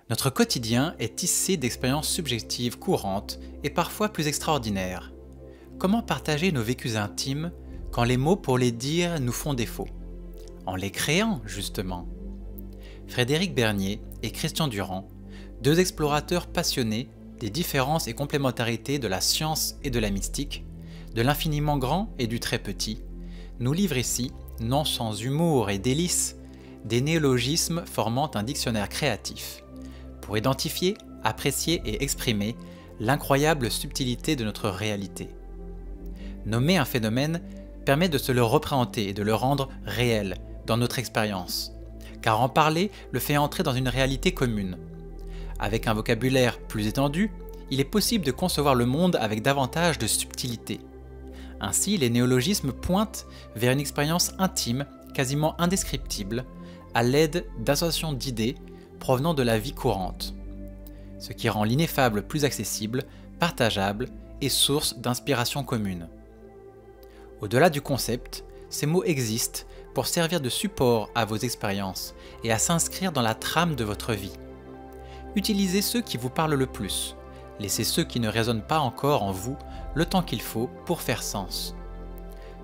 Notre quotidien est tissé d'expériences subjectives courantes et parfois plus extraordinaires. Comment partager nos vécus intimes quand les mots pour les dire nous font défaut? En les créant, justement. Frédéric Bernier et Christian Durand, deux explorateurs passionnés des différences et complémentarités de la science et de la mystique, de l'infiniment grand et du très petit, nous livrent ici, non sans humour et délices, des néologismes formant un dictionnaire créatif, pour identifier, apprécier et exprimer l'incroyable subtilité de notre réalité. Nommer un phénomène permet de se le représenter et de le rendre réel dans notre expérience, car en parler le fait entrer dans une réalité commune. Avec un vocabulaire plus étendu, il est possible de concevoir le monde avec davantage de subtilité. Ainsi, les néologismes pointent vers une expérience intime, quasiment indescriptible, à l'aide d'associations d'idées provenant de la vie courante, ce qui rend l'ineffable plus accessible, partageable et source d'inspiration commune. Au-delà du concept, ces mots existent pour servir de support à vos expériences et à s'inscrire dans la trame de votre vie. Utilisez ceux qui vous parlent le plus, laissez ceux qui ne résonnent pas encore en vous le temps qu'il faut pour faire sens.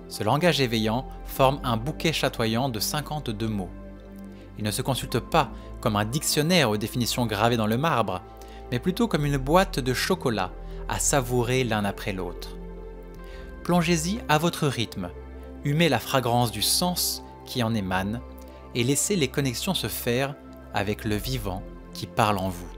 Ce langage éveillant forme un bouquet chatoyant de 52 mots. Il ne se consulte pas comme un dictionnaire aux définitions gravées dans le marbre, mais plutôt comme une boîte de chocolat à savourer l'un après l'autre. Plongez-y à votre rythme, humez la fragrance du sens qui en émane et laissez les connexions se faire avec le vivant qui parle en vous.